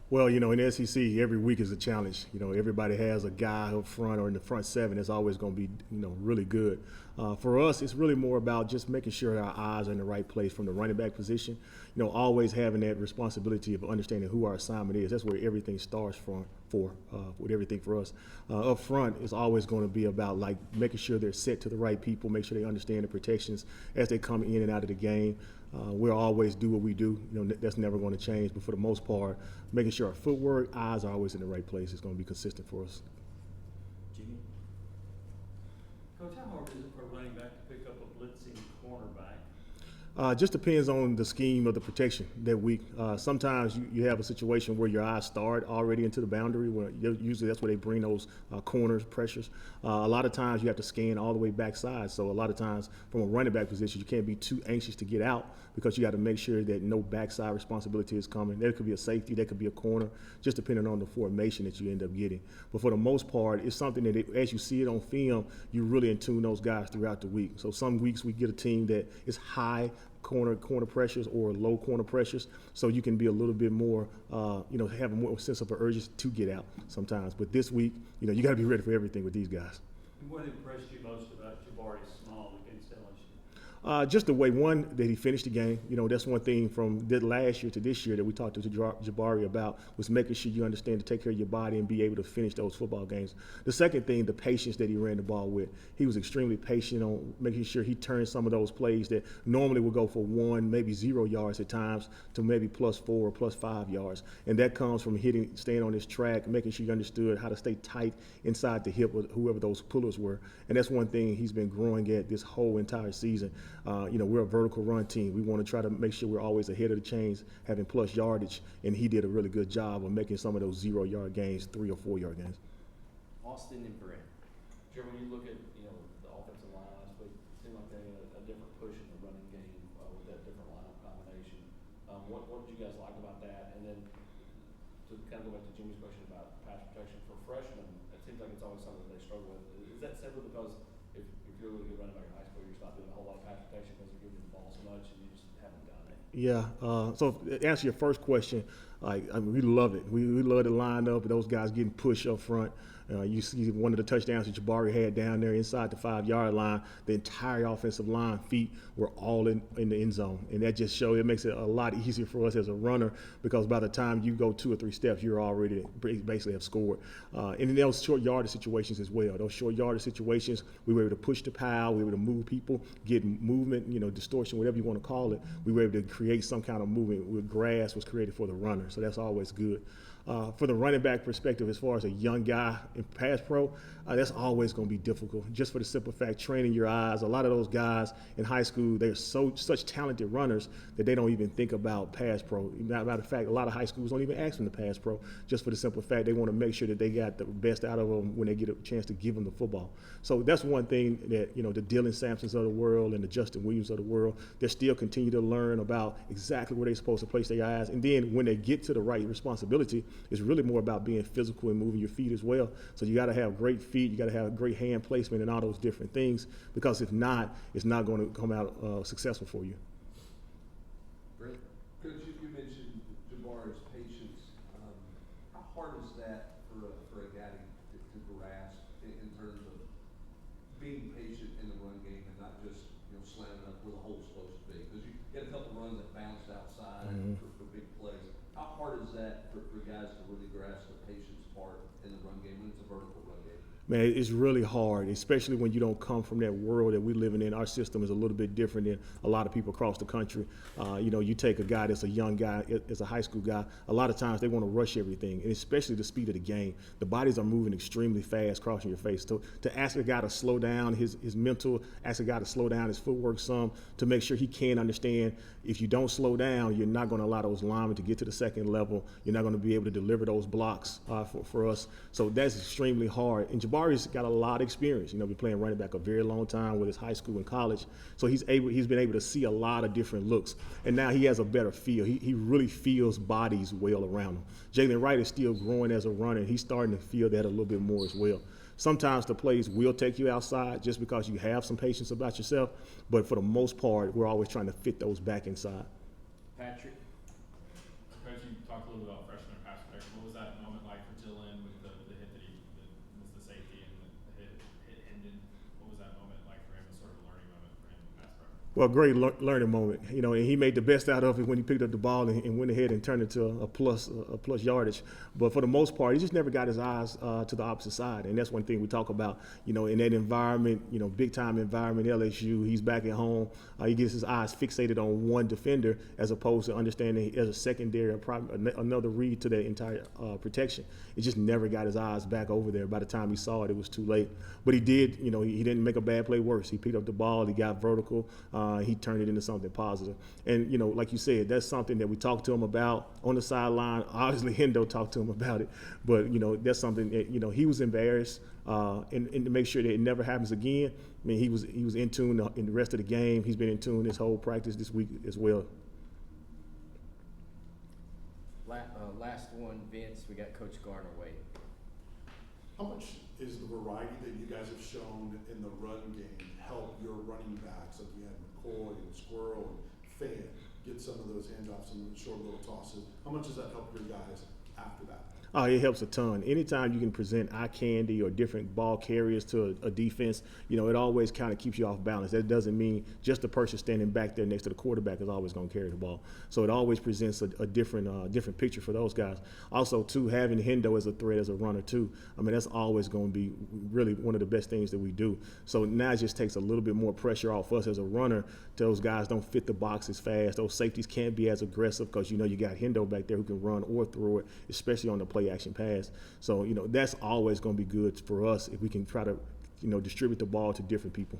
Well, in the SEC, every week is a challenge. Everybody has a guy up front or in the front seven that's always going to be, really good. For us, it's really more about just making sure our eyes are in the right place from the running back position. Always having that responsibility of understanding who our assignment is. That's where everything starts from. With everything for us, up front is always going to be about like making sure they're set to the right people, make sure they understand the protections as they come in and out of the game. We'll always do what we do. That's never going to change. But for the most part, making sure our footwork, eyes are always in the right place is going to be consistent for us. Jimmy? Coach, how hard is it for a running back to pick up a blitzing cornerback? Just depends on the scheme of the protection that week. Sometimes you have a situation where your eyes start already into the boundary, where usually that's where they bring those corners, pressures. A lot of times you have to scan all the way backside. So a lot of times from a running back position, you can't be too anxious to get out because you got to make sure that no backside responsibility is coming. There could be a safety, there could be a corner, just depending on the formation that you end up getting. But for the most part, it's something that as you see it on film, you really in tune those guys throughout the week. So some weeks we get a team that is high corner pressures or low corner pressures, so you can be a little bit more, have a more sense of urgency to get out sometimes. But this week, you got to be ready for everything with these guys. And what impressed you most about Jabari Small against LSU? Just the way, one, that he finished the game. That's one thing from last year to this year that we talked to Jabari about, was making sure you understand to take care of your body and be able to finish those football games. The second thing, the patience that he ran the ball with. He was extremely patient on making sure he turned some of those plays that normally would go for 1, maybe 0 yards at times to maybe +4 or +5 yards. And that comes from staying on his track, making sure you understood how to stay tight inside the hip of whoever those pullers were. And that's one thing he's been growing at this whole entire season. We're a vertical run team. We want to try to make sure we're always ahead of the chains, having plus yardage, and he did a really good job of making some of those 0-yard gains 3 or 4 yard gains. Austin and Brent. Sure, when you look at the offensive line last week, it seemed like they had a different push in the running game with that different lineup combination. What did you guys like about that? And then to kind of go back to Jimmy's question about pass protection for freshmen, it seems like it's always something they struggle with. Is that simply because if you're really good running back in high school, you're just not doing a whole lot of pass protection because they're giving you the ball so much and you just haven't done it? Yeah. So to answer your first question, we love it. We love to line up those guys getting pushed up front. You see one of the touchdowns that Jabari had down there inside the 5-yard line. The entire offensive line feet were all in the end zone, and that just shows it makes it a lot easier for us as a runner because by the time you go 2 or 3 steps, you're already basically have scored. And in those short yardage situations as well. Those short yardage situations, we were able to push the pile, we were able to move people, get movement, distortion, whatever you want to call it. We were able to create some kind of movement with grass was created for the runner, so that's always good. For the running back perspective, as far as a young guy in pass pro, that's always going to be difficult. Just for the simple fact, training your eyes. A lot of those guys in high school, they're such talented runners that they don't even think about pass pro. Matter of fact, a lot of high schools don't even ask them to pass pro, just for the simple fact they want to make sure that they got the best out of them when they get a chance to give them the football. So that's one thing that the Dylan Sampsons of the world and the Justin Williams of the world, they still continue to learn about exactly where they're supposed to place their eyes. And then when they get to the right responsibility, it's really more about being physical and moving your feet as well. So you got to have great feet, you got to have great hand placement and all those different things, because if not, it's not going to come out successful for you. Brent? Coach, you mentioned Jabari's patience. How hard is that for a guy to grasp in terms of being patient in the run game and not just slamming up where the hole's supposed to be? Because you had a couple runs that bounced outside for big plays. How hard is that for guys to really grasp the patience part in the run game when it's a vertical run game? Man, it's really hard, especially when you don't come from that world that we're living in. Our system is a little bit different than a lot of people across the country. You take a guy that's a young guy, as a high school guy, a lot of times they want to rush everything, and especially the speed of the game. The bodies are moving extremely fast, crossing your face. To ask a guy to slow down his mental, ask a guy to slow down his footwork some, to make sure he can understand if you don't slow down, you're not going to allow those linemen to get to the second level. You're not going to be able to deliver those blocks for us. So that's extremely hard. And Jabari's got a lot of experience. Been playing running back a very long time with his high school and college. So he's been able to see a lot of different looks. And now he has a better feel. He really feels bodies well around him. Jalen Wright is still growing as a runner, and he's starting to feel that a little bit more as well. Sometimes the plays will take you outside just because you have some patience about yourself, but for the most part, we're always trying to fit those back inside. Patrick? Coach, you talked a little bit about freshman pass protection Well, great learning moment, you know, and he made the best out of it when he picked up the ball and went ahead and turned it to a plus yardage. But for the most part, he just never got his eyes to the opposite side, and that's one thing we talk about. You know, in that environment, you know, big time environment, LSU, he's back at home. He gets his eyes fixated on one defender as opposed to understanding as a secondary or another read to that entire protection. It just never got his eyes back over there. By the time he saw it, it was too late. But he did, you know, he didn't make a bad play worse. He picked up the ball, he got vertical. He turned it into something positive. And, you know, like you said, that's something that we talked to him about on the sideline. Obviously, Hendo talked to him about it. But, you know, that's something that, you know, he was embarrassed. And to make sure that it never happens again, I mean, he was in tune in the rest of the game. He's been in tune this whole practice this week as well. Last one, Vince, we got Coach Garner waiting. How much is the variety that you guys have shown in the run game help your running backs, like you had McCoy and Squirrel and Fan, get some of those handoffs and short little tosses? How much does that help your guys after that? Oh, it helps a ton. Anytime you can present eye candy or different ball carriers to a defense, you know, it always kind of keeps you off balance. That doesn't mean just the person standing back there next to the quarterback is always going to carry the ball. So it always presents a different picture for those guys. Also, too, having Hendo as a threat as a runner, too, I mean, that's always going to be really one of the best things that we do. So now it just takes a little bit more pressure off us as a runner. Those guys don't fit the box as fast. Those safeties can't be as aggressive because, you know, you got Hendo back there who can run or throw it, especially on the play action pass. So, you know, that's always going to be good for us if we can try to, you know, distribute the ball to different people.